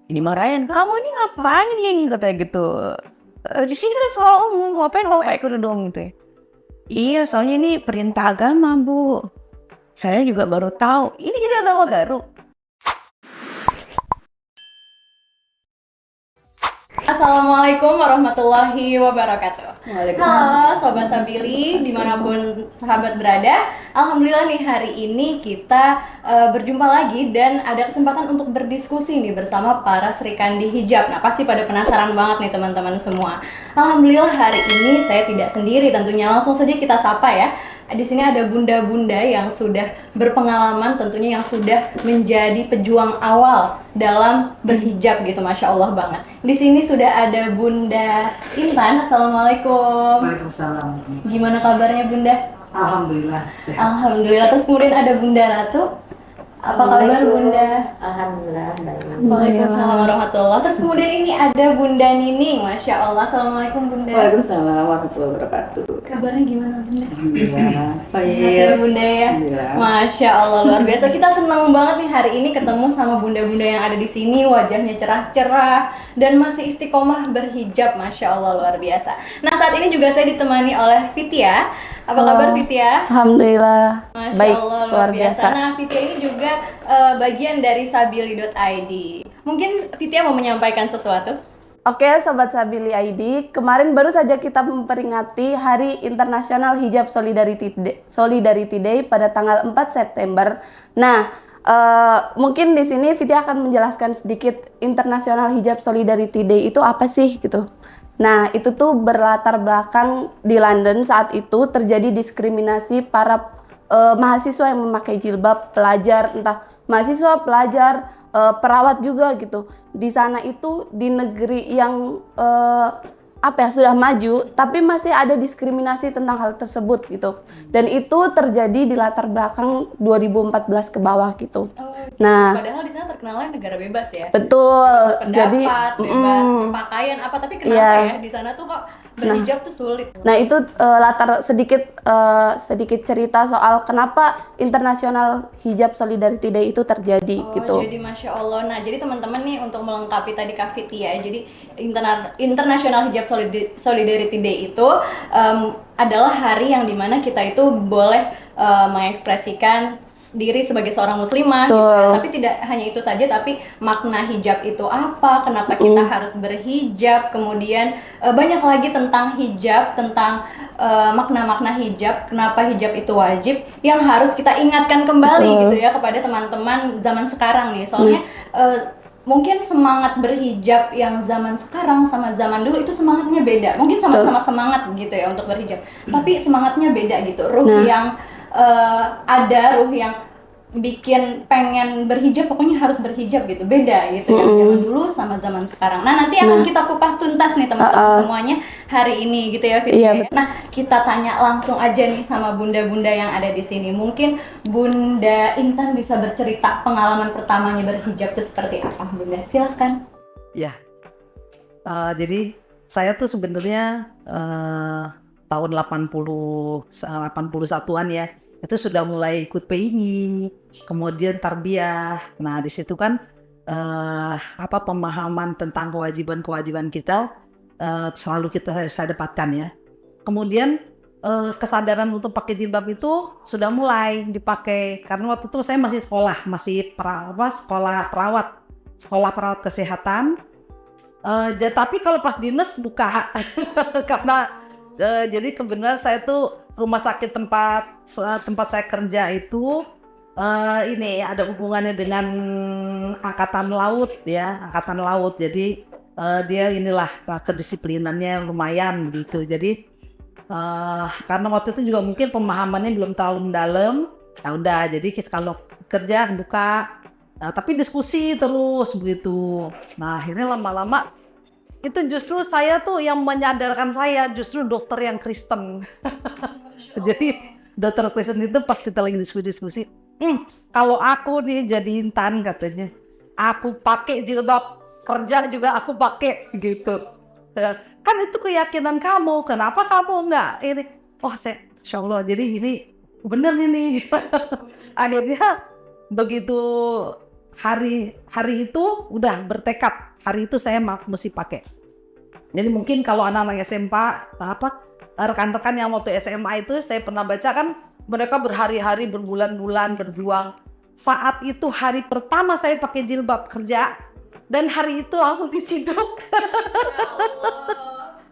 Ini marahin, kamu ini ngapain katanya gitu. Di sini kan soal umum, ngapain kamu pakai kerudung gitu ya. Iya, soalnya ini perintah agama, Bu. Saya juga baru tahu. Ini jadi agama baru. Assalamualaikum warahmatullahi wabarakatuh. Waalaikumsalam. Halo Sobat Sabili, dimanapun sahabat berada. Alhamdulillah nih hari ini kita berjumpa lagi dan ada kesempatan untuk berdiskusi nih bersama para Sri Kandi Hijab. Nah pasti pada penasaran banget nih teman-teman semua. Alhamdulillah hari ini saya tidak sendiri tentunya, langsung saja kita sapa ya. Di sini ada bunda-bunda yang sudah berpengalaman, tentunya yang sudah menjadi pejuang awal dalam berhijab gitu, masya Allah banget. Di sini sudah ada Bunda Intan. Assalamualaikum. Waalaikumsalam. Gimana kabarnya Bunda? Alhamdulillah sehat. Alhamdulillah. Terus kemudian ada Bunda Ratu. Apa kabar Bunda? Alhamdulillah baik. Waalaikumsalam warahmatullahi. Terus kemudian ini ada Bunda Nining. Masya Allah. Assalamualaikum Bunda. Waalaikumsalam warahmatullahi wabarakatuh. Kabarnya gimana Bunda? Alhamdulillah Sehat ya baik. Bunda ya. Alhamdulillah. Masya Allah luar biasa. Kita senang banget nih hari ini ketemu sama bunda-bunda yang ada di sini, wajahnya cerah-cerah dan masih istiqomah berhijab. Masya Allah luar biasa. Nah saat ini juga saya ditemani oleh Fitia. Apa kabar Fitia? Alhamdulillah Masya baik, Allah luar biasa. Nah Fitia ini juga bagian dari sabili.id. Mungkin Fitia mau menyampaikan sesuatu? Oke, Sobat Sabili ID, kemarin baru saja kita memperingati Hari Internasional Hijab Solidarity Day pada tanggal 4 September. Nah, mungkin di sini Fitri akan menjelaskan sedikit International Hijab Solidarity Day itu apa sih gitu. Nah, itu tuh berlatar belakang di London saat itu terjadi diskriminasi para mahasiswa yang memakai jilbab, pelajar, entah mahasiswa, pelajar, perawat juga gitu. Di sana itu di negeri yang sudah maju, tapi masih ada diskriminasi tentang hal tersebut gitu. Dan itu terjadi di latar belakang 2014 ke bawah gitu. Nah, Padahal di sana terkenalnya negara bebas ya. betul. Jadi, Pendapat, bebas berpakaian apa, tapi kenapa Iya. ya di sana tuh kok berhijab tuh sulit? nah itu latar sedikit cerita soal kenapa International Hijab Solidarity Day itu terjadi gitu. Jadi Masya Allah. Nah, jadi teman-teman nih untuk melengkapi tadi Kak Fiti ya, jadi International Hijab Solidarity Day itu adalah hari yang dimana kita itu boleh mengekspresikan diri sebagai seorang muslimah gitu ya. Tapi tidak hanya itu saja, tapi makna hijab itu apa, kenapa kita harus berhijab, kemudian banyak lagi tentang hijab, tentang makna-makna hijab, kenapa hijab itu wajib, yang harus kita ingatkan kembali gitu ya kepada teman-teman zaman sekarang nih. Soalnya mungkin semangat berhijab yang zaman sekarang sama zaman dulu itu semangatnya beda. Mungkin sama-sama semangat gitu ya untuk berhijab, tapi semangatnya beda gitu. Ruh yang ada, ruh yang bikin pengen berhijab pokoknya harus berhijab gitu, beda gitu ya zaman dulu sama zaman sekarang. Nah nanti akan kita kupas tuntas nih teman-teman semuanya hari ini gitu ya Fit. Iya, Nah kita tanya langsung aja nih sama bunda-bunda yang ada di sini. Mungkin Bunda Intan bisa bercerita pengalaman pertamanya berhijab itu seperti apa Bunda? Silahkan. Ya. Jadi saya tuh sebenarnya tahun 81-an ya. Itu sudah mulai ikut PII, kemudian tarbiyah. Nah, di situ kan pemahaman tentang kewajiban-kewajiban kita selalu saya dapatkan ya. Kemudian kesadaran untuk pakai jilbab itu sudah mulai dipakai karena waktu itu saya masih sekolah, sekolah perawat kesehatan. Tapi kalau pas dinas buka karena jadi kebenaran saya tuh rumah sakit tempat saya kerja itu ini ada hubungannya dengan angkatan laut ya, angkatan laut. Jadi dia inilah kedisiplinannya lumayan gitu. Jadi karena waktu itu juga mungkin pemahamannya belum terlalu mendalam. Ya udah, jadi kalau kerja buka, tapi diskusi terus begitu. Nah akhirnya lama-lama itu justru saya tuh yang menyadarkan saya justru dokter yang Kristen. Jadi dokter Kristen itu pas kita lagi diskusi, kalau aku nih jadi Intan katanya, aku pakai jilbab kerja juga aku pakai gitu. Kan itu keyakinan kamu, kenapa kamu enggak ini? Insya Allah, jadi ini bener ini. Akhirnya begitu hari itu udah bertekad, hari itu saya mesti pakai. Jadi mungkin kalau anak-anak SMA rekan-rekan yang waktu SMA itu saya pernah baca kan, mereka berhari-hari, berbulan-bulan berjuang. Saat itu hari pertama saya pakai jilbab kerja, dan hari itu langsung diciduk.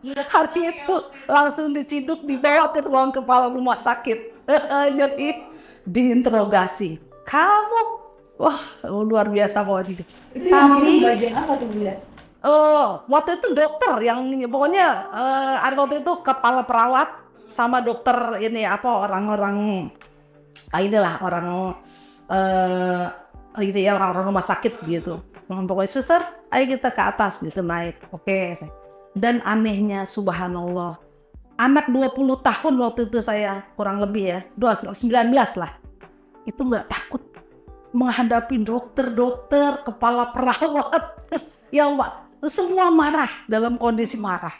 Hari itu langsung diciduk, dibawa ke ruang kepala rumah sakit. Jadi diinterogasi. Kamu, wah luar biasa pokoknya. Itu yang ini bagian apa tuh Bunda? Waktu itu dokter yang pokoknya ada waktu itu kepala perawat sama dokter ini orang-orang inilah orang ini ya orang-orang rumah sakit gitu. Pokoknya suster, ayo kita ke atas gitu naik. Oke. Dan anehnya subhanallah, anak 20 tahun waktu itu saya kurang lebih ya 19 lah, itu nggak takut menghadapi dokter-dokter, kepala perawat yang semua marah, dalam kondisi marah.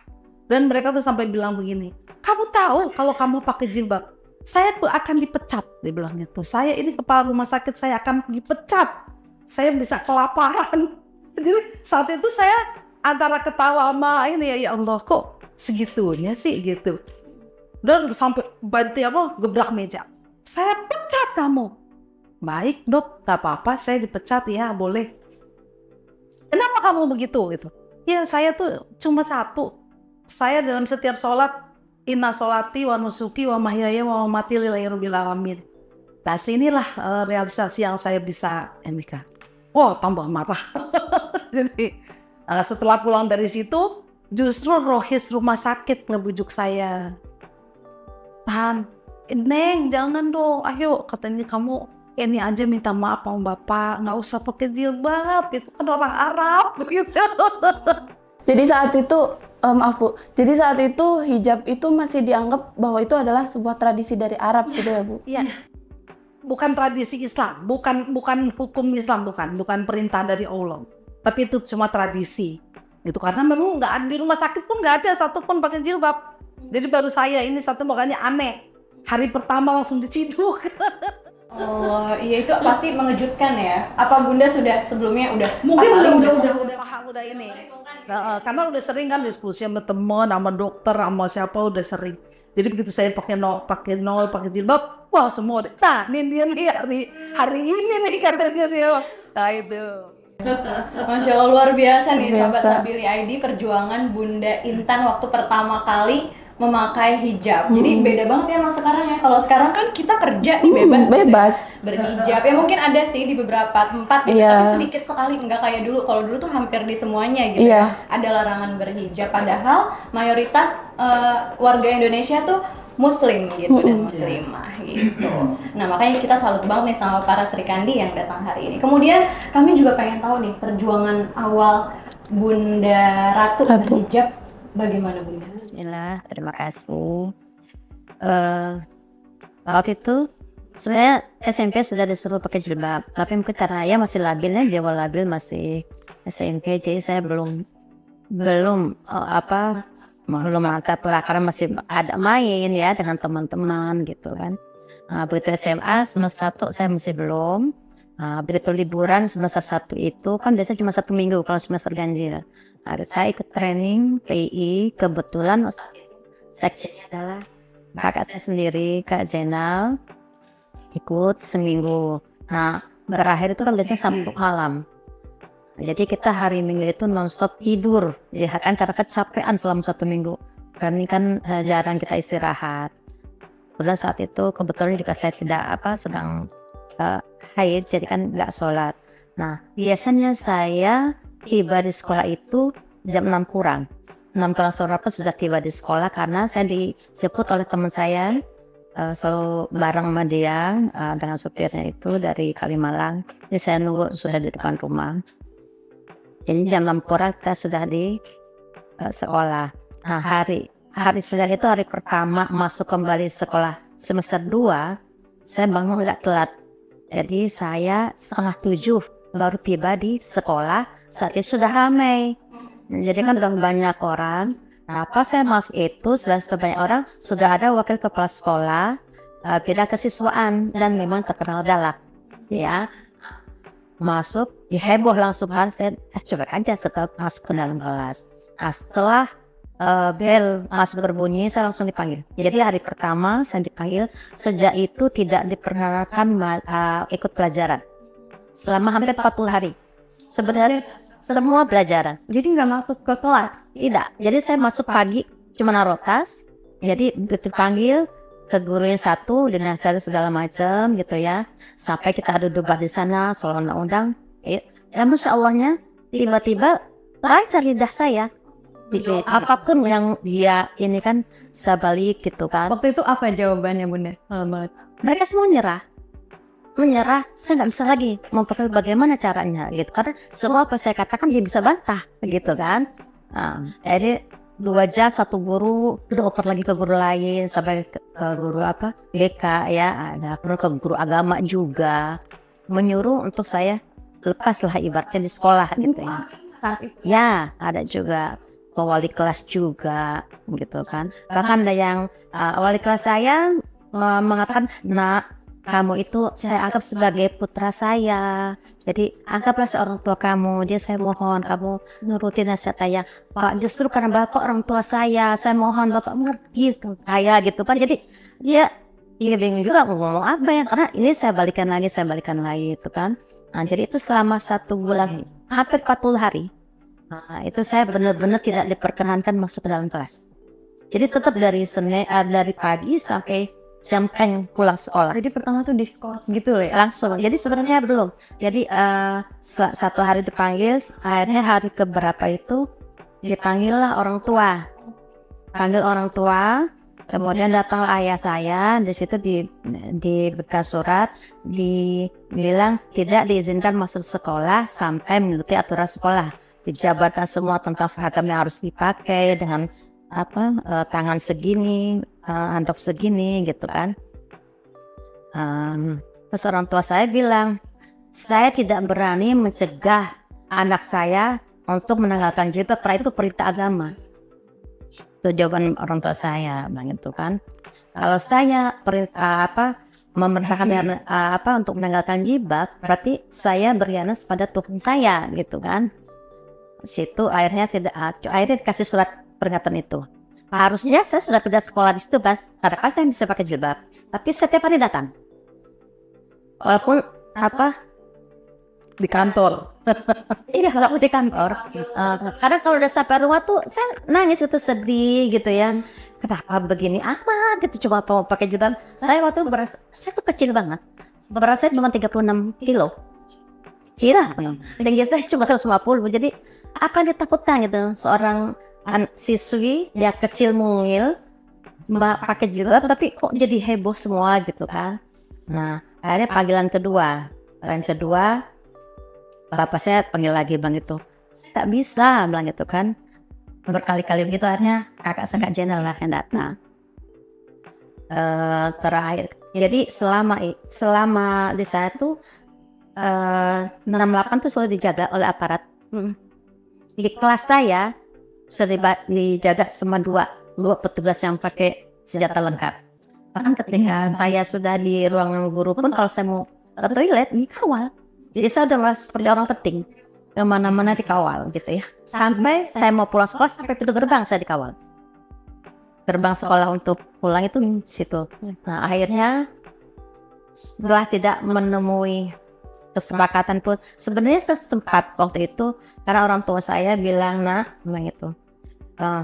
Dan mereka tuh sampai bilang begini, kamu tahu kalau kamu pakai jilbab, saya tuh akan dipecat, dia bilang gitu. Saya ini kepala rumah sakit, saya akan dipecat, saya bisa kelaparan. Jadi saat itu saya antara ketawa sama ini ya Allah kok segitunya sih gitu. Dan sampai gebrak meja, saya pecat kamu. Baik dok, gak apa-apa, saya dipecat ya, boleh. Kenapa kamu begitu gitu? Ya saya tuh cuma satu. Saya dalam setiap sholat, inna sholati wa nusuki wa mahyaya wa mamati lillahi rabbil alamin. Nah sinilah realisasi yang saya bisa nikah. Wah tambah marah. Jadi setelah pulang dari situ, justru rohis rumah sakit ngebujuk saya. Tahan, Neng jangan dong, ayo katanya kamu ini aja minta maaf sama bapak, nggak usah pakai jilbab, itu kan orang Arab gitu. Jadi saat itu maaf Bu, jadi saat itu hijab itu masih dianggap bahwa itu adalah sebuah tradisi dari Arab gitu ya Bu? Iya, bukan tradisi Islam, bukan hukum Islam, bukan perintah dari Allah, tapi itu cuma tradisi. Gitu karena memang nggak di rumah sakit pun nggak ada satupun pakai jilbab. Jadi baru saya ini satu makanya aneh. Hari pertama langsung diciduk. Oh iya itu pasti mengejutkan ya. Apa Bunda sudah sebelumnya udah Mungkin udah paham udah ini. Nah, karena udah sering kan diskusi sama teman, sama dokter, sama siapa udah sering. Jadi begitu saya pakai jilbab, wah semua deh. Nah, ini dia nih hari ini nih katanya dia. Nah itu. Masya Allah luar biasa nih Biasa. sahabat Sabili ID, perjuangan Bunda Intan waktu pertama kali memakai hijab. Jadi beda banget ya sama sekarang ya. Kalau sekarang kan kita kerja nih bebas, gitu ya, bebas. berhijab. Ya mungkin ada sih di beberapa tempat gitu, Iya. tapi sedikit sekali, enggak kayak dulu. Kalau dulu tuh hampir di semuanya gitu. Iya. Ada larangan berhijab. Padahal mayoritas warga Indonesia tuh Muslim gitu dan muslimah gitu. Nah makanya kita salut banget nih sama para Sri Kandi yang datang hari ini. Kemudian kami juga pengen tahu nih perjuangan awal Bunda Ratu. Berhijab bagaimana Bunda? Bismillah, terima kasih. Waktu itu sebenarnya SMP sudah disuruh pakai jilbab, tapi mungkin karena ya masih labilnya, dia labil masih SMP, jadi saya belum mantap lah karena masih ada main ya dengan teman-teman gitu kan. Begitu SMA semester 1 saya masih belum. Begitu liburan semester 1 itu kan biasanya cuma 1 minggu kalau semester ganjil. Saya ikut training PI, kebetulan seksinya adalah kakak saya sendiri, Kak Jenal, ikut seminggu. Nah, berakhir itu kan biasanya Sabtu malam. Jadi kita hari Minggu itu nonstop tidur, ya kan karena kecapean selama 1 minggu. Karena ini kan jarang kita istirahat. Kemudian saat itu kebetulan juga saya sedang haid, jadi kan nggak sholat. Nah, biasanya saya tiba di sekolah itu jam 6 kurang. 6 kurang sore sudah tiba di sekolah karena saya dijemput oleh teman saya, selalu bareng sama dia dengan supirnya itu dari Kalimalang. Jadi saya nunggu sudah di depan rumah. Jadi jam 6 kurang kita sudah di sekolah. Nah hari Senin itu hari pertama masuk kembali sekolah semester 2, saya bangun agak telat. Jadi saya 6:30 baru tiba di sekolah, saat itu sudah ramai. Jadi kan udah banyak orang. Nah pas saya masuk itu sudah banyak orang, sudah ada wakil kepala sekolah, bidang kesiswaan dan memang terkenal galak. Ya. masuk, ya heboh langsung kan, saya coba aja setelah masuk ke dalam kelas. Nah setelah bel masuk berbunyi, saya langsung dipanggil. Jadi hari pertama saya dipanggil, sejak itu tidak diperkenankan ikut pelajaran selama hampir 40 hari. Sebenarnya semua pelajaran. Jadi nggak masuk ke kelas? Tidak. Jadi saya masuk pagi cuma naruh tas. Jadi dipanggil ke gurunya satu dengan saya segala macam gitu ya. Sampai kita adu debat di sana soal undang-undang. Ya Masya Allahnya tiba-tiba lancar lidah saya. Gitu. Apapun yang dia ini kan saya balik gitu kan. Waktu itu apa jawabannya Bunda? Mereka semua menyerah, saya nggak bisa lagi memperkenalkan bagaimana caranya gitu, karena semua apa saya katakan dia bisa bantah gitu kan. Jadi 2 jam satu guru udah oper lagi ke guru lain sampai ke guru GK ya, ada perlu ke guru agama juga menyuruh untuk saya lepaslah ibaratnya di sekolah gitu ya. Ya ada juga ke wali kelas juga gitu kan, bahkan ada yang wali kelas saya mengatakan, nak kamu itu saya anggap sebagai putra saya, jadi anggaplah seorang tua kamu. Dia saya mohon kamu nurutin nasihat saya. Pak, justru karena bapak orang tua saya mohon bapak mengerti saya gitu kan. Jadi dia bingung juga mau ngomong apa ya, karena ini saya balikan lagi itu kan. Nah jadi itu selama 1 bulan hampir 40 hari. Nah itu saya benar-benar tidak diperkenankan masuk ke dalam kelas. Jadi tetap dari dari pagi sampai jam pulang sekolah. Jadi pertama tuh di sekolah gitu ya? Langsung. Jadi sebenarnya belum. Jadi 1 hari dipanggil, akhirnya hari keberapa itu dipanggil lah orang tua. Panggil orang tua, kemudian datang ayah saya. Di situ di bekas surat dibilang tidak diizinkan masuk sekolah sampai mengikuti aturan sekolah. Dijabarkan semua tentang seragam yang harus dipakai dengan tangan segini, handuk segini gitu kan. Terus orang tua saya bilang, saya tidak berani mencegah anak saya untuk meninggalkan jilbab, karena itu perintah agama. Itu jawaban orang tua saya, bang itu kan. Kalau saya memerintahkan untuk meninggalkan jilbab, berarti saya berkhianat pada Tuhan saya gitu kan. Situ akhirnya dikasih surat peringatan itu. Harusnya saya sudah tidak sekolah di situ kan, karena kan saya bisa pakai jilbab. Tapi setiap hari datang, walaupun Di kantor. iya kalau di kantor. Karena kalau udah sampai rumah tuh saya nangis gitu, sedih gitu ya. Kenapa begini amat gitu, cuma mau pakai jilbab. Saya waktu itu saya tuh kecil banget. Berat saya cuma 36 kilo. Kecil lah. Tinggi saya cuma 150. Jadi apa yang ditakutkan gitu seorang siswi dia kecil mungil pakai jilbab, tapi kok jadi heboh semua gitu kan. Nah akhirnya panggilan kedua bapak saya panggil lagi, bilang itu saya tak bisa, bilang itu kan berkali-kali begitu. Akhirnya kakak saya Kak Jenal lah yang datang terakhir. Jadi selama di saya tuh 68 tuh selalu dijaga oleh aparat. Di kelas saya sudah dijaga sama dua petugas yang pakai senjata lengkap. Bahkan ketika saya sudah di ruangan guru pun, kalau saya mau ke toilet dikawal. Jadi saya udah merasa seperti orang penting, kemana-mana dikawal gitu ya. Sampai saya mau pulang sekolah, sampai pintu gerbang saya dikawal. Gerbang sekolah untuk pulang itu di situ. Nah akhirnya setelah tidak menemui kesepakatan pun, sebenarnya saya sempat waktu itu, karena orang tua saya bilang, bilang itu,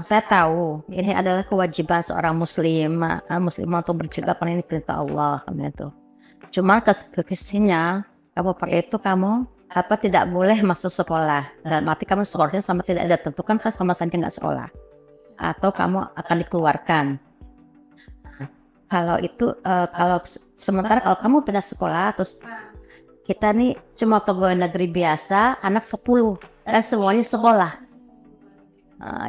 saya tahu ini adalah kewajiban seorang muslimah untuk berjilbab, ini perintah Allah gitu. Cuma kesininya kamu pakai itu, kamu tidak boleh masuk sekolah, dan arti kamu sekolahnya sama tidak ada tentukan kan, sama saja nggak sekolah, atau kamu akan dikeluarkan. Kalau itu sementara kalau kamu pindah sekolah, terus kita nih cuma pegawai negeri biasa, anak 10 dan semuanya sekolah,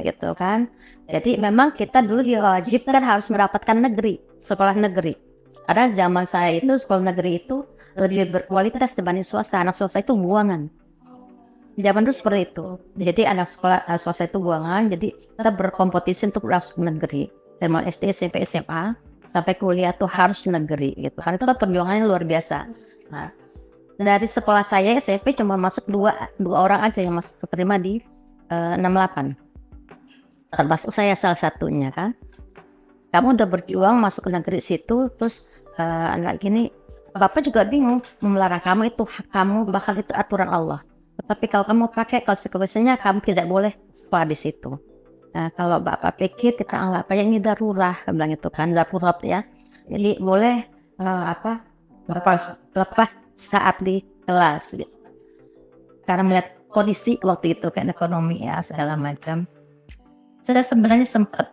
gitu kan. Jadi memang kita dulu diwajibkan harus mendapatkan sekolah negeri. Karena zaman saya itu sekolah negeri itu lebih berkualitas dibanding swasta. Anak swasta itu buangan. Zaman dulu seperti itu. Jadi anak sekolah swasta itu buangan. Jadi kita berkompetisi untuk masuk negeri. Dari mulai SD, SMP, SMA sampai kuliah tuh harus negeri gitu. Karena itu kan perjuangannya luar biasa. Nah, dari sekolah saya SMP cuma masuk dua orang aja yang masuk keterima di 68, termasuk saya salah satunya kan. Kamu udah berjuang masuk ke negeri situ, terus anak gini, bapak juga bingung mau melarang kamu, itu hak kamu, bahkan itu aturan Allah. Tetapi kalau kamu pakai konsekuensinya, kamu tidak boleh sekolah di situ. Nah, kalau bapak pikir kita anggap aja ini darurat, bilang itu kan darurat ya. Jadi boleh lepas saat di kelas gitu. Karena melihat kondisi waktu itu kan ekonomi ya segala macam. Saya sebenarnya sempat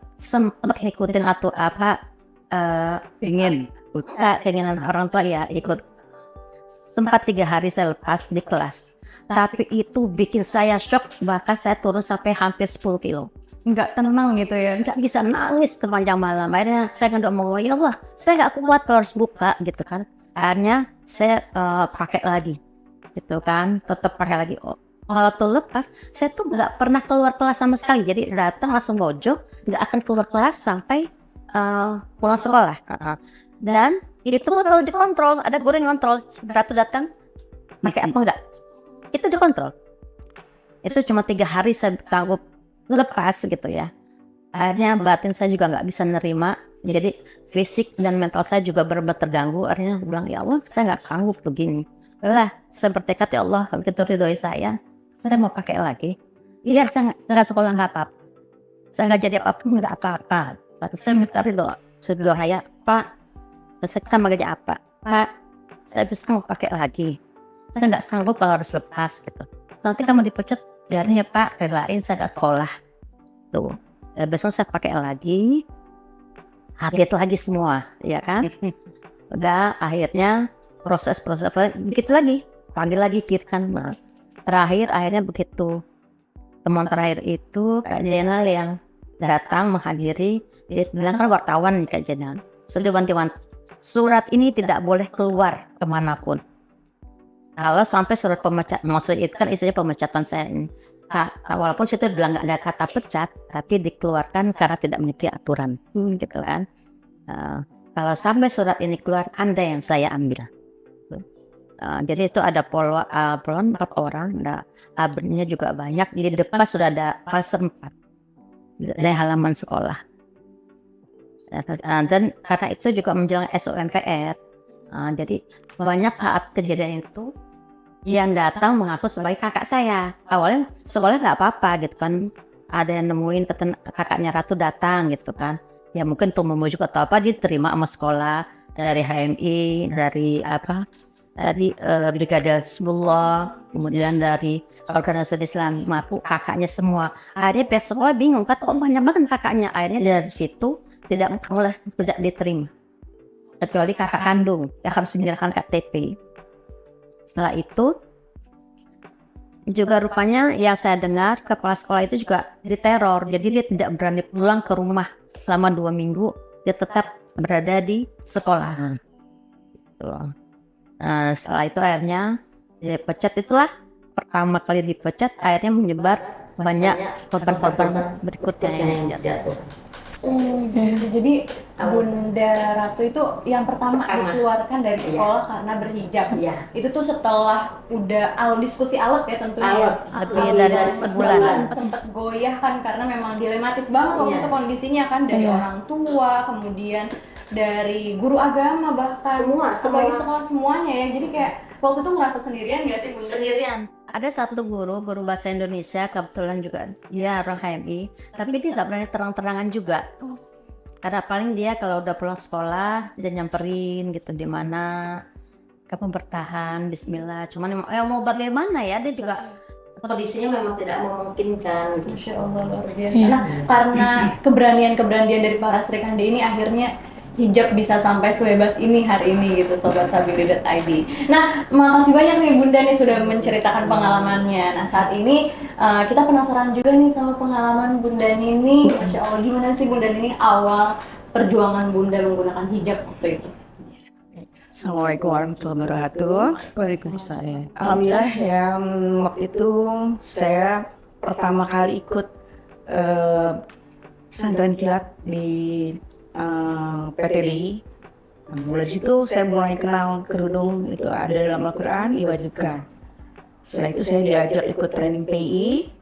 ngikutin atau keinginan orang tua ya ikut. Sempat 3 hari saya lepas di kelas. Tapi itu bikin saya shock, bahkan saya turun sampai hampir 10 kilo. Nggak tenang gitu ya. Nggak bisa nangis sepanjang malam. Akhirnya saya kan ngomong, ya Allah, saya nggak kuat, harus buka gitu kan. Akhirnya saya pakai lagi gitu kan, tetap pakai lagi. Kalau tuh lepas, saya tuh nggak pernah keluar kelas sama sekali. Jadi datang langsung mojok, nggak akan keluar kelas sampai pulang sekolah. Dan itu selalu dikontrol, ada guru yang kontrol. Ratu datang, pakai apa enggak? Itu dikontrol. Itu cuma 3 hari saya sanggup lepas gitu ya. Akhirnya batin saya juga nggak bisa nerima, jadi fisik dan mental saya juga benar-benar terganggu. Akhirnya bilang, ya Allah, saya nggak sanggup begini. Lah, saya bertekad, ya Allah, begitu ridhoi saya mau pakai lagi. Iya, saya nggak sekolah, nggak apa-apa, saya nggak jadi apapun, nggak apa-apa. Tapi saya minta ridho, saya ya Pak, saya kan mau jadi apa Pak, saya bisa mau pakai lagi, saya nggak sanggup kalau harus lepas gitu. Nanti kamu dipecat, biarin ya Pak, relain saya nggak sekolah tuh. Besok saya pakai lagi, kaget lagi semua ya kan. Udah akhirnya proses dikit lagi, panggil lagi kan. Nah, terakhir akhirnya begitu teman terakhir itu Kak Jenal yang datang menghadiri, dia bilang kan wartawan Kak Jenal, sudah wanti-wanti surat ini tidak boleh keluar kemanapun. Kalau sampai surat pemecatan, maksudnya itu kan isinya pemecatan saya ini. Walaupun situ bilang nggak ada kata pecat, tapi dikeluarkan karena tidak mengikuti aturan, gitu kan. Kalau sampai surat ini keluar, Anda yang saya ambil. Jadi itu ada polwan 4 orang, ada absennya juga banyak. Jadi di depan sudah ada klaser 4 dari halaman sekolah. Dan karena itu juga menjelang SOMPR, jadi banyak saat kejadian itu yang datang mengaku sebagai kakak saya. Awalnya sekolah nggak apa-apa gitu kan, ada yang nemuin kakaknya Ratu datang gitu kan, ya mungkin untuk memujuk atau apa, diterima sama sekolah dari HMI, dari Brigade Hizbullah, kemudian dari organisasi Islam, maupun kakaknya semua. Akhirnya pihak sekolah bingung kan, kok banyak banget kakaknya. Akhirnya dari situ tidak diterima kecuali kakak kandung yang harus menyerahkan KTP. Setelah itu juga rupanya yang saya dengar, kepala sekolah itu juga diteror, jadi dia tidak berani pulang ke rumah selama 2 minggu, dia tetap berada di sekolah. Setelah itu akhirnya dipecat. Itulah pertama kali dipecat, akhirnya menyebar banyak korban-korban berikutnya yang jatuh. Jadi Bunda Ratu itu yang pertama dikeluarkan dari sekolah karena berhijab. Itu tuh setelah udah diskusi alat ya tentunya. Lebih dari sebulan. Sempat goyah kan karena memang dilematis banget waktu itu kondisinya kan, dari orang tua, kemudian dari guru agama, bahkan apalagi sekolah semuanya ya. Jadi kayak waktu itu ngerasa sendirian gak sih Bunda? Sendirian. Ada satu guru bahasa Indonesia, kebetulan juga dia orang HMI, tapi dia nggak berani terang-terangan juga. Karena paling dia kalau udah pulang sekolah, dia nyamperin gitu, di mana kamu bertahan, bismillah. Cuman mau bagaimana ya, dia juga kondisinya memang tidak memungkinkan. Masya Allah, luar biasa. Nah, karena keberanian dari para Sri Kandi ini, akhirnya hijab bisa sampai sebebas ini hari ini gitu, Sobat Sabili.id. Nah, makasih banyak nih Bunda nih sudah menceritakan pengalamannya. Nah, saat ini kita penasaran juga nih sama pengalaman Bunda Nini. Masya Allah, gimana sih Bunda Nini awal perjuangan Bunda menggunakan hijab waktu itu? Assalamualaikum warahmatullahi wabarakatuh. Waalaikumsalam. Alhamdulillah ya, waktu itu saya pertama kali ikut pesantren kilat di PTDI Nah, mulai dari situ saya mulai kenal kerudung itu ada dalam Al-Quran, diwajibkan. Setelah itu saya diajak ikut training PI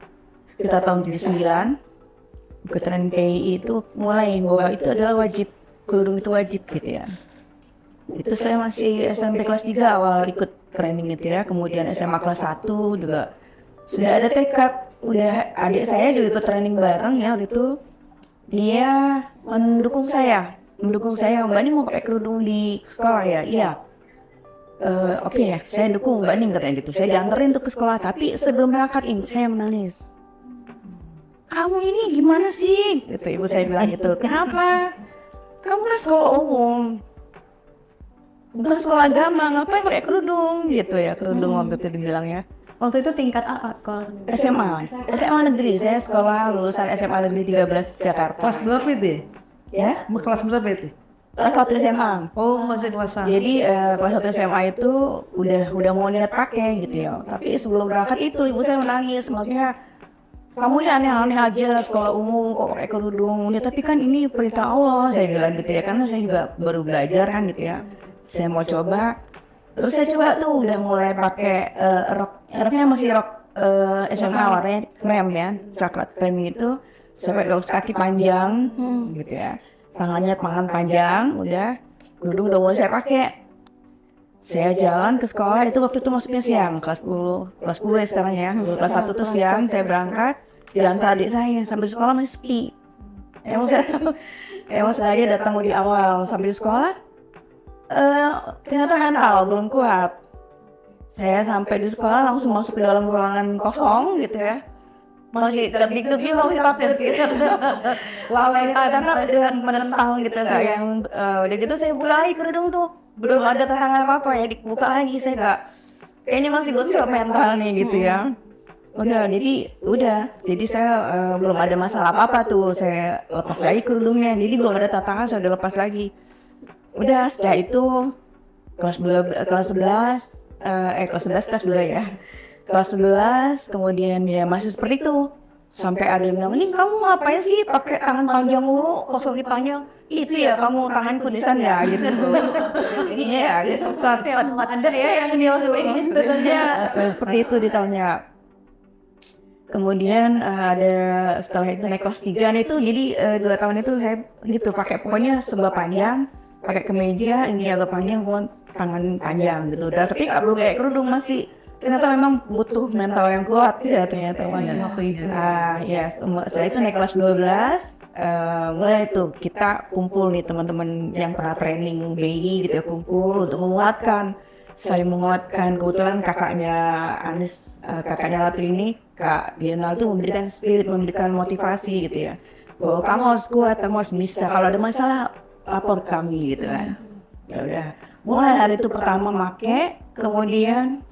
sekitar tahun 79. Ikut training PI itu mulai bahwa itu adalah wajib, kerudung itu wajib gitu ya. Itu saya masih SMP kelas 3 awal ikut training itu ya. Kemudian SMA kelas 1 juga sudah ada tekad. Udah adik saya juga ikut training bareng ya waktu itu. Dia mendukung saya, Mbak Ning mau pakai kerudung di sekolah ya? Iya. Oke ya, saya dukung Mbak Ning katanya gitu. Saya dianterin tuh ke sekolah, tapi sebelum berangkat ini saya menangis. Kamu ini gimana sih? Gitu ibu saya bilang gitu. Kenapa? Kamu kan sekolah umum, bukan sekolah agama, ngapain pakai kerudung? Gitu ya, kerudung waktu itu dibilangnya. Waktu itu tingkat apa sekolah? SMA negeri. Saya sekolah lulusan SMA negeri 13 Jakarta. Kelas berapa itu? Ya, Kelas berapa itu? kelas 1 SMA. Oh, masih kelas 1. Jadi kelas 1 SMA itu udah mau niat pakai gitu ya. Tapi sebelum berangkat itu ibu saya menangis, maksudnya kamu ini aneh-aneh aja sekolah umum kok pakai kerudung. Ya tapi kan ini perintah Allah, saya bilang gitu ya, karena saya juga baru belajar kan gitu ya. Saya mau coba, terus saya coba tuh udah mulai pakai roknya masih rok SMA warnanya krem ya, coklat krem itu, sampai kaos kaki panjang gitu ya. Tangan panjang, udah kerudung udah mulai saya pakai. Saya jalan ke sekolah itu waktu itu masuknya siang, kelas 10 ya sekarang ya. Kelas 1 tuh siang, saya berangkat diantar adik saya sampai sekolah masih sepi. Emang sengaja datang lebih awal sampai di sekolah. Ternyata mental belum kuat. Saya sampai di sekolah langsung masuk ke dalam ruangan kosong gitu ya. Masih deg-deg gitu, takut gitu. Lalai karena dengan menentang gitu nggak yang udah gitu saya buka lagi kerudung tuh. Belum ada tantangan apa-apa ya, dibuka lagi saya nggak. Kayaknya masih belum siap mental nih gitu ya. Jadi saya belum ada masalah apa-apa tuh, saya lepas lagi kerudungnya, jadi belum ada tantangan, saya udah lepas lagi. Udah setelah itu kelas 11 kelas 2 ya. Kelas 11 kemudian ya masih seperti itu. Sampai ada yang bilang, "Ini kamu ngapain sih pakai tangan panjang mulu, kok kaki panjang?" Itu ya kamu tangan kudisan ya gitu. Ini ya gitu. Ada ya yang dia Tentunya seperti itu ditanya. Kemudian ada setelah itu naik kelas 3 itu jadi 2 tahun itu saya gitu pakai pokoknya serba panjang, pakai kemeja ini agak panjang, tangan panjang gitu. Dan tapi nggak perlu kayak kerudung masih. Ternyata memang butuh mental yang kuat ya ternyata. Ya setelah itu naik kelas 12 mulai tuh kita kumpul nih teman-teman yang pernah training BI gitu ya, kumpul untuk saling menguatkan. Kebetulan kakaknya Anis, kakaknya Latri ini, Kak Diana tuh memberikan spirit, memberikan motivasi gitu ya, bahwa kamu harus kuat, kamu harus bisa, kalau ada masalah lapor kami gitu kan. Ya udah, mulai hari itu pertama make, kemudian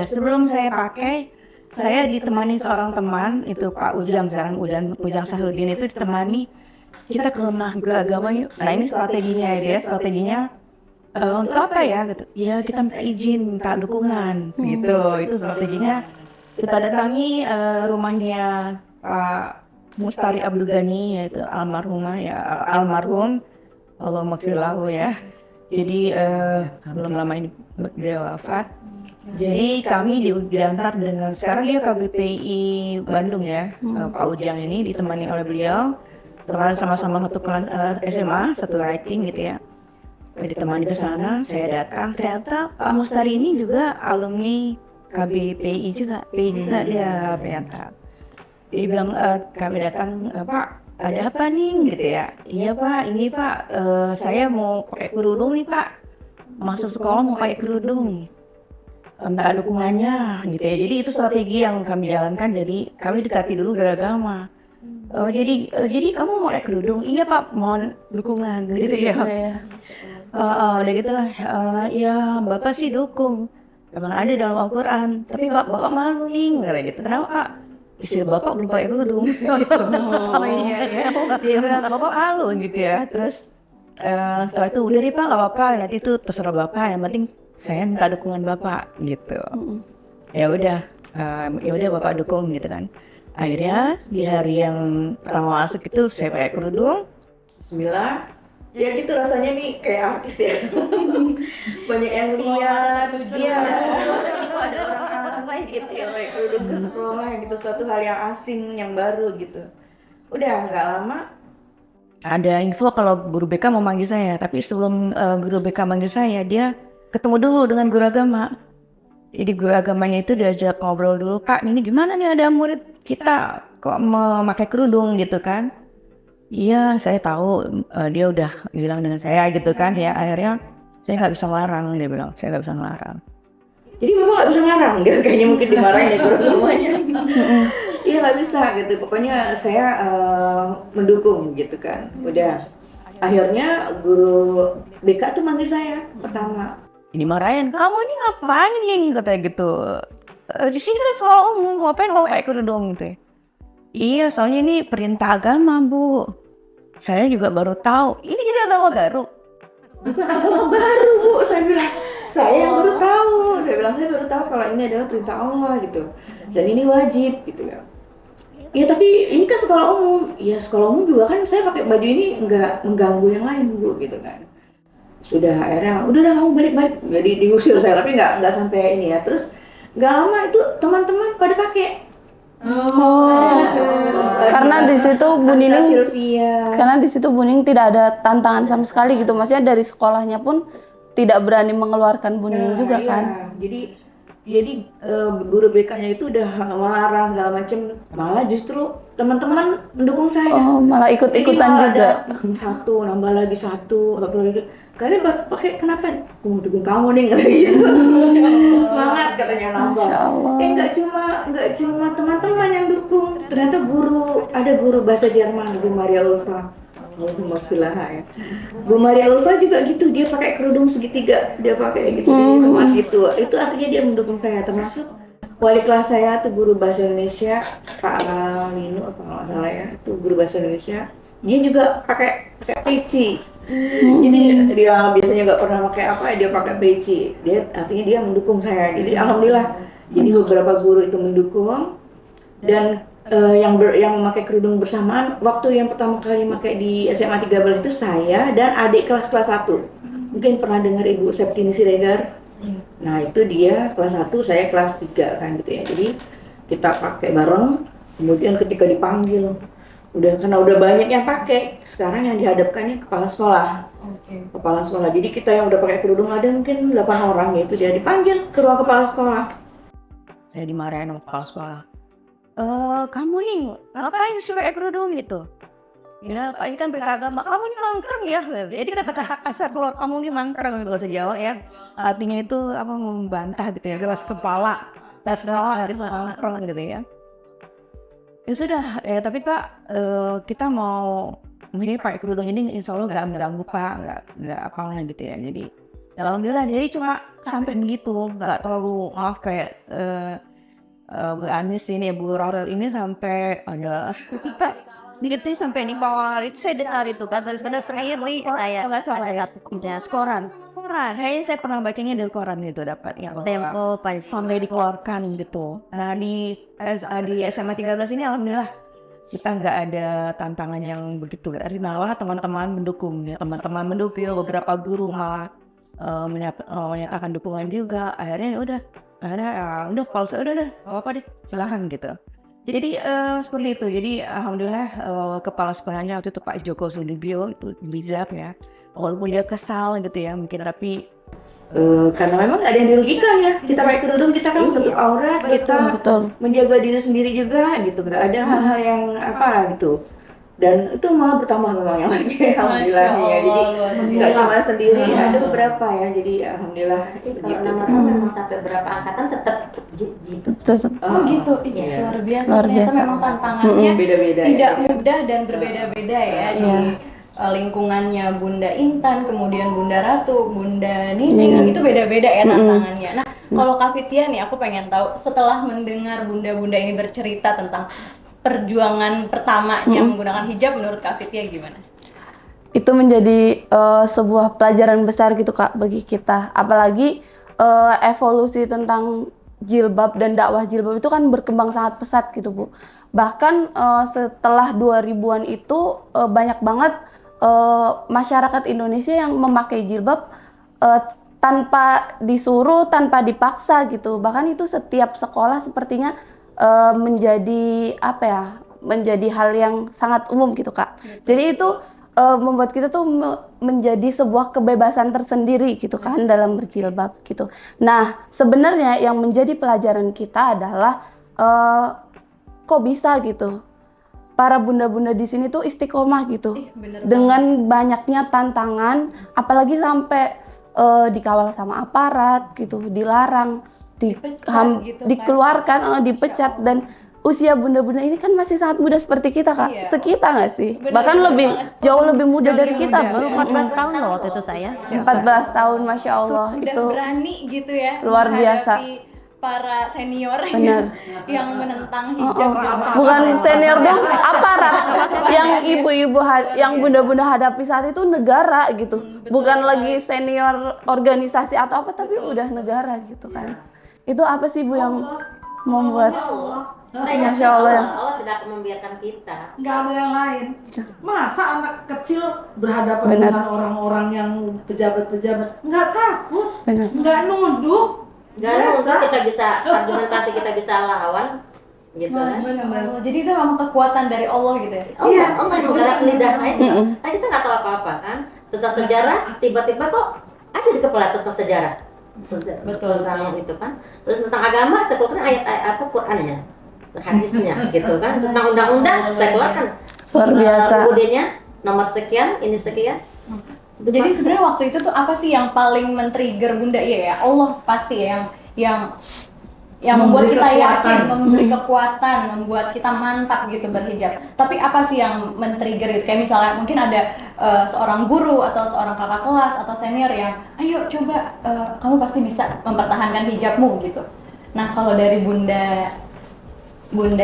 sebelum saya pakai, saya ditemani seorang teman itu Pak Ujang, sekarang Ujang Sahrudin itu ditemani kita ke rumah guru agama yuk. Nah ini strateginya untuk apa ya gitu. Ya kita minta izin, minta dukungan gitu. Itu strateginya. Kita datangi rumahnya Pak Mustari Abdul Ghani, yaitu almarhum Allah maghfirlahu ya. Jadi belum lama ini dia wafat. Jadi kami diantar dengan, sekarang dia KBPI Bandung ya, Pak Ujang ini ditemani oleh beliau, terus sama-sama satu kelas SMA, satu writing gitu ya. Ditemani ke sana, saya datang, ternyata Pak Mustari ini juga alumni KBPI juga, dia ternyata. Dia bilang, kami datang, Pak, ada apa nih gitu ya? Iya Pak, ini Pak, saya mau pakai kerudung nih Pak, masuk sekolah mau pakai kerudung. Minta dukungannya gitu ya. Jadi itu strategi yang kami jalankan. Jadi kami dekati dulu dari agama. Jadi kamu mau pakai kerudung? Iya Pak, mohon dukungan gitu ya. Udah gitu lah. Ya Bapak sih dukung. Memang ada dalam Al-Quran. Tapi Bapak malu nih kayak gitu. Kenapa Pak? Istri Bapak belum pakai kerudung. Dia bilang Bapak malu gitu ya. Terus setelah itu udah deh Pak, nggak apa-apa. Nanti itu terserah Bapak. Yang penting saya minta dukungan Bapak gitu. Ya udah Bapak dukung gitu kan. Akhirnya di hari yang pertama masuk itu saya pakai kerudung. Bismillah. Ya gitu rasanya nih kayak artis ya. Banyak yang lihat, iya, itu ada orang lain gitu ya, pakai kerudung ke sekolah gitu, suatu hal yang asing, yang baru gitu. Udah nggak lama ada info kalau guru BK mau manggil saya, tapi sebelum guru BK manggil saya, dia ketemu dulu dengan guru agama. Jadi guru agamanya itu diajak ngobrol dulu, Kak, ini gimana nih ada murid kita kok memakai kerudung gitu kan? Iya, saya tahu dia udah bilang dengan saya gitu kan ya. Akhirnya saya nggak bisa melarang, dia bilang saya nggak bisa melarang. Jadi memang nggak bisa melarang, gitu. Kayaknya mungkin dimarahin ya guru agamanya. Iya nggak bisa gitu. Pokoknya saya mendukung gitu kan. Udah. Akhirnya guru BK tuh manggil saya pertama. Ini marahin, kamu ini ngapain nih katanya gitu. Di sini kan sekolah umum, ngapain kamu pakai kerudung gitu ya? Iya, soalnya ini perintah agama, Bu. Saya juga baru tahu. Ini jadi agama baru. Bukan agama baru, Bu. Saya bilang, saya yang baru tahu. Saya bilang, saya baru tahu kalau ini adalah perintah Allah gitu. Dan ini wajib gitu ya. Ya tapi ini kan sekolah umum. Ya sekolah umum juga kan saya pakai baju ini nggak mengganggu yang lain, Bu, gitu kan. Sudah akhirnya, udah kamu balik-balik. Jadi diusir saya, tapi nggak sampai ini ya. Terus nggak lama itu teman-teman pada pakai. Karena di situ Bu Nining, Sylvia. karena di situ Bu Nining tidak ada tantangan sama sekali gitu. Maksudnya dari sekolahnya pun tidak berani mengeluarkan Bu Nining juga Iya. kan. Jadi guru BK-nya itu udah melarang segala macam, malah justru teman-teman mendukung saya. Oh, malah ikut-ikutan Jadi malah juga. ada satu nambah lagi satu lagi. Kalian pakai kenapa? Aku mau dukung kamu nih kata gitu. Semangat katanya nambah. Masya Allah. Nggak cuma teman-teman yang dukung. Ternyata ada guru bahasa Jerman, Bu Maria Ulfa. Allahumma filaha ya. Bu Maria Ulfa juga gitu, dia pakai kerudung segitiga, dia pakai gitu, sama gitu. Itu artinya dia mendukung saya, termasuk wali kelas saya tuh guru bahasa Indonesia, Pak Lino apa nggak salah ya, itu guru bahasa Indonesia. Dia juga pakai peci. Jadi dia biasanya nggak pernah pakai apa, dia pakai peci. Dia artinya dia mendukung saya. Jadi alhamdulillah. Jadi beberapa guru itu mendukung dan yang memakai kerudung bersamaan waktu yang pertama kali pakai di SMA 13 itu saya dan adik kelas 1. Mungkin pernah dengar Ibu Septini Siregar. Nah, itu dia kelas 1, saya kelas 3 kan gitu ya. Jadi kita pakai bareng. Kemudian ketika dipanggil karena udah banyak yang pakai, sekarang yang dihadapkannya kepala sekolah. Kepala sekolah. Jadi kita yang udah pakai kerudung ada mungkin 8 orang gitu, dia dipanggil ke ruang kepala sekolah. Saya dimarahin sama kepala sekolah. Kamu nih ngapain sih pakai kerudung gitu? Ya, ini kan berita agama. Kamu ini mangkrang ya. Jadi kata kasar keluar, kamu ini mangkrang bahasa Jawa ya. Artinya itu apa, membantah gitu ya, keras kepala. Tas kepala itu mangkrang gitu ya. Ya sudah, tapi Pak, kita mau ini pakai kerudung ini insya Allah nggak mengganggu Pak, nggak apalah gitu ya. Jadi alhamdulillah, jadi cuma sampai begitu, nggak terlalu maaf kayak Bu Anis ini, Bu Rorel ini sampai ada dikit sampai di bawah itu saya dengar itu kan, saya nggak salah ya, koran. Kayaknya saya pernah bacanya dari koran itu dapat ya, Tempo sampai dikeluarkan gitu. Nah di SMA 13 ini alhamdulillah kita nggak ada tantangan yang begitu berarti, malah teman-teman mendukung ya, beberapa guru malah menyatakan dukungan juga. Akhirnya udah kalau saya udah apa deh silahkan gitu. Jadi seperti itu. Jadi alhamdulillah kepala sekolahnya waktu itu Pak Joko Sudibyo itu bijak ya, walaupun dia kesal gitu ya mungkin, tapi karena memang nggak ada yang dirugikan ya, kita pakai kerudung, kita kan menutup aurat, kita menjaga diri sendiri juga gitu, nggak ada hal-hal yang apa gitu. Dan itu malah bertambah memang yang pakai, alhamdulillah ya. Jadi nggak cuma sendiri, ada beberapa ya. Jadi alhamdulillah gitu. memang sampai berapa angkatan tetap gitu. Oh gitu, Luar luar biasa. biasa. Memang tantangannya Beda-beda tidak ya. mudah dan berbeda-beda ya di lingkungannya Bunda Intan, kemudian Bunda Ratu, Bunda Nining, itu beda-beda ya tantangannya. Nah, kalau Kak Fitia nih, aku pengen tahu setelah mendengar bunda-bunda ini bercerita tentang perjuangan pertamanya menggunakan hijab, menurut Kak Fitia gimana? Itu menjadi sebuah pelajaran besar gitu Kak bagi kita. Apalagi evolusi tentang jilbab dan dakwah jilbab itu kan berkembang sangat pesat gitu Bu. Bahkan setelah 2000-an itu banyak banget masyarakat Indonesia yang memakai jilbab tanpa disuruh, tanpa dipaksa gitu. Bahkan itu setiap sekolah sepertinya menjadi apa ya? Menjadi hal yang sangat umum gitu, Kak. Jadi itu membuat kita tuh menjadi sebuah kebebasan tersendiri gitu kan dalam berjilbab gitu. Nah, sebenarnya yang menjadi pelajaran kita adalah kok bisa gitu. Para bunda-bunda di sini tuh istiqomah gitu. Dengan banyaknya tantangan, apalagi sampai dikawal sama aparat gitu, dilarang, dikeluarkan, dipecat, dan usia bunda-bunda ini kan masih sangat muda seperti kita, Kak. Sekita nggak sih? Bahkan jauh lebih muda dari kita. Baru 14 tahun loh waktu itu saya. 14 tahun, Masya Allah. Sudah Itu berani gitu ya luar biasa. menghadapi para senior Benar. yang menentang hijab gitu. Bukan senior dong, aparat yang ibu-ibu yang bunda-bunda hadapi saat itu negara gitu. Bukan lagi senior organisasi atau apa, tapi udah negara gitu kan. Itu apa sih Bu yang membuat Masya Allah ya. Allah tidak akan membiarkan kita. Nggak ada yang lain. Masa anak kecil berhadapan Benar. dengan orang-orang yang pejabat-pejabat nggak takut, Benar. nggak nuduh, Gak ada kita bisa argumentasi, kita bisa lawan gitu kan. Oh, jadi itu memang kekuatan dari Allah gitu ya. Allah yang menggerak lidah saya juga. Nah, kita nggak tahu apa-apa kan tentang sejarah, tiba-tiba kok ada di kepala tentang sejarah. Betul. Tentang itu kan. Terus tentang agama, saya keluarkan ayat apa Qur'annya, hadisnya gitu kan. Tentang undang-undang saya keluarkan. Luar biasa. Kemudiannya nomor sekian, ini sekian. Jadi sebenarnya waktu itu tuh apa sih yang paling men-trigger Bunda? Iya ya, Allah pasti ya yang membuat Memberi kita kekuatan. yakin, memberi kekuatan, membuat kita mantap gitu berhijab. Tapi apa sih yang men-trigger itu? Kayak misalnya mungkin ada seorang guru atau seorang kakak kelas atau senior yang, ayo coba kamu pasti bisa mempertahankan hijabmu gitu. Nah kalau dari Bunda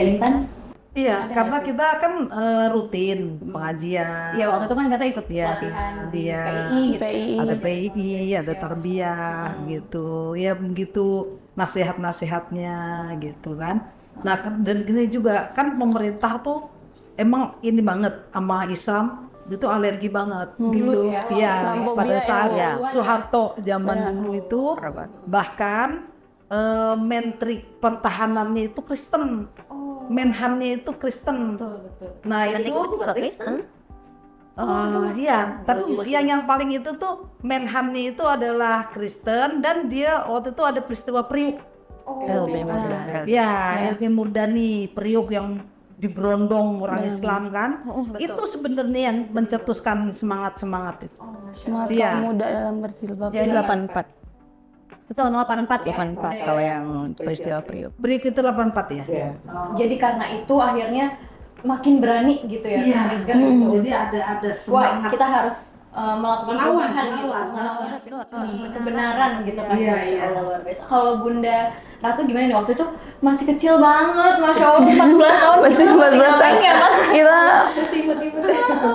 Intan, Iya, karena kita kan rutin pengajian. ya waktu itu kan kata ikut Iya, pelatihan di iya. PI gitu. Ada PI, ada tarbiyah gitu. Ya begitu nasihat-nasihatnya gitu kan. Nah, dan gini juga kan pemerintah tuh emang ini banget sama Islam itu alergi banget gitu. ya. Iya, Islamofobia pada saat yang Soeharto zaman dulu itu bahkan Menteri Pertahanannya itu Kristen. Menhannya itu Kristen. Betul. Nah itu juga Kristen. iya, tapi yang paling itu tuh Menhannya itu adalah Kristen dan dia waktu itu ada peristiwa Priuk. Ya, LB Murdani, Priuk yang diberondong orang Islam kan. Itu sebenarnya yang mencetuskan semangat itu. Semangat Iya. kaum muda dalam berjilbab. Jadi 84. Itu tahun 84 kalau yang peristiwa Priok. Priuk itu 84 ya? Iya. Jadi karena itu akhirnya makin berani gitu ya, Iya. trigger gitu. Jadi ada Wah, semangat. kita harus melakukan Melawan, perubahan gitu, melawan. kebenaran gitu kan. Iya, Masya iya. Allah, luar biasa. Kalau Bunda Ratu gimana nih waktu itu masih kecil banget, Masya Allah 14 tahun. Masih 14 tahun. Ya, Mas? Kita Masih imut-imut.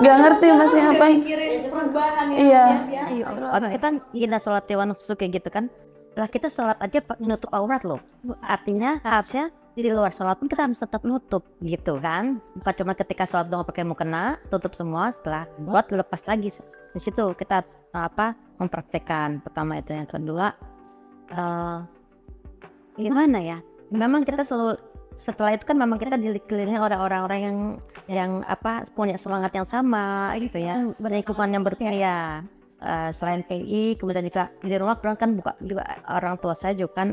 gak ngerti masih ngapain. Mikirin perubahan yang Iya. luar biasa. Waktu kita kita sholat dewan nafsu kayak gitu kan, lah kita sholat aja menutup aurat loh. Artinya harusnya di luar sholat pun kita harus tetap nutup gitu kan. Bukan cuma ketika sholat doang pakai mukena, tutup semua, setelah buat lepas lagi. Di situ kita mempraktekkan. Pertama itu, yang kedua gimana ya? Memang kita selalu setelah itu kan memang kita dikelilingi oleh orang-orang yang punya semangat yang sama gitu ya, berlingkungan yang berbeda. Selain PI, kemudian juga di rumah kan juga orang tua saya juga kan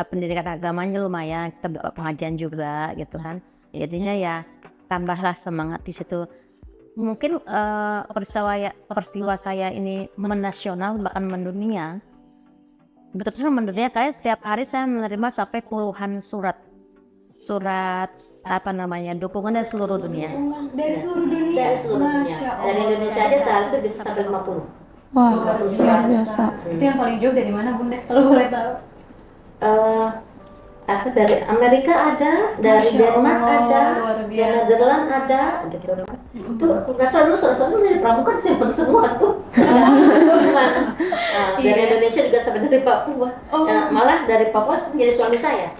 pendidikan agamanya lumayan, kita pengajian juga gitu kan. Jadinya ya tambahlah semangat di situ. Mungkin peristiwa saya ini menasional bahkan mendunia. Betul-betul mendunia, kayak tiap hari saya menerima sampai puluhan surat dukungan dari seluruh dunia. Dari seluruh dunia. Masya Allah. Dari Indonesia aja sehari itu bisa sampai 50. Wah, luar biasa. Itu yang paling jauh dari mana Bunda? Kalau boleh tahu. Dari Amerika ada, dari Masya Denmark Allah, ada, luar dari biasa. Netherlands ada, gitu kan. Tuh nggak selalu soalnya dari pramuka simpen semua tuh. Dari Indonesia juga sampai dari Papua. Malah dari Papua jadi suami saya.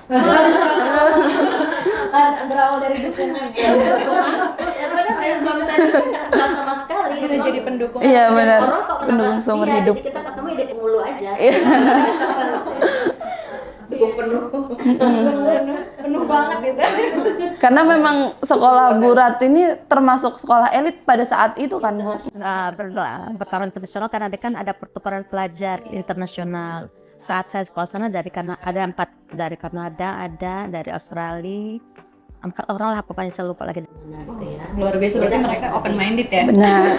Berawal dari dukungan ya. Benar, dari suami saya itu nggak sama sekali. Jadi jadi pendukung. Iya benar. Orang kok kenapa? Pendukung seumur Iya, hidup. jadi kita ketemu ide pemulu aja. Iya. Dukung penuh. Penuh banget gitu. Karena memang sekolah Bu Rat ini termasuk sekolah elit pada saat itu kan Bu. Pertukaran internasional kan ada pertukaran pelajar internasional. Saat saya sekolah sana ada 4 dari Kanada, ada dari Australia, 4 orang lah pokoknya, saya lupa lagi dari mana gitu ya. Luar biasa, berarti mereka open minded ya. Benar.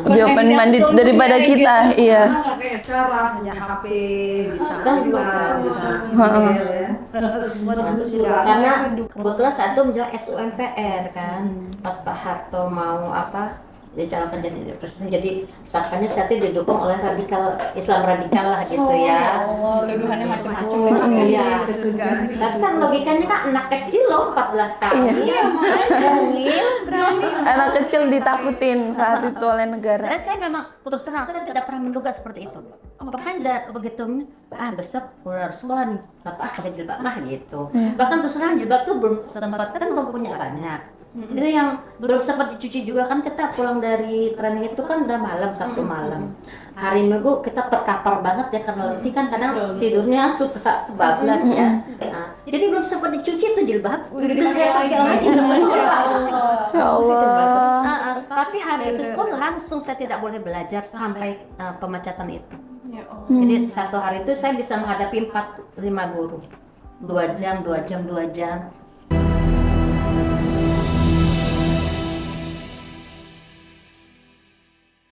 Lebih open minded daripada kita, iya. Nggak kayak sekarang punya HP, bisa bisa Heeh. email ya. Semua dibuka. Karena kebetulan saat itu menjelang SUMPR kan, pas Pak Harto mau dicalonkan jadi presiden, jadi sangkanya saya didukung oleh Islam radikal lah gitu ya. Oh, tuduhannya macam-macam. Iya. Tapi kan logikanya kan anak kecil loh 14 tahun. Iya. Anak kecil ditakutin saat itu oleh negara. Dan saya memang putus terang, saya tidak pernah menduga seperti itu. Makanya begitu, besok harus sekolah nih, pakai jilbab mah gitu. Bahkan terus terang jilbab tuh belum sempat, kan belum punya banyak. Itu yang belum sempat dicuci juga kan, kita pulang dari training itu kan udah malam, Sabtu malam. Hari Minggu kita terkapar banget ya karena letih kan, kadang tidurnya suka kebablas ya. Nah, jadi belum sempat dicuci tuh jilbab. Terus saya pakai lagi. Insya Allah. Tapi hari itu pun langsung saya tidak boleh belajar sampai pemecatan itu. Ya Allah. Jadi satu hari itu saya bisa menghadapi 4-5 guru. 2 jam.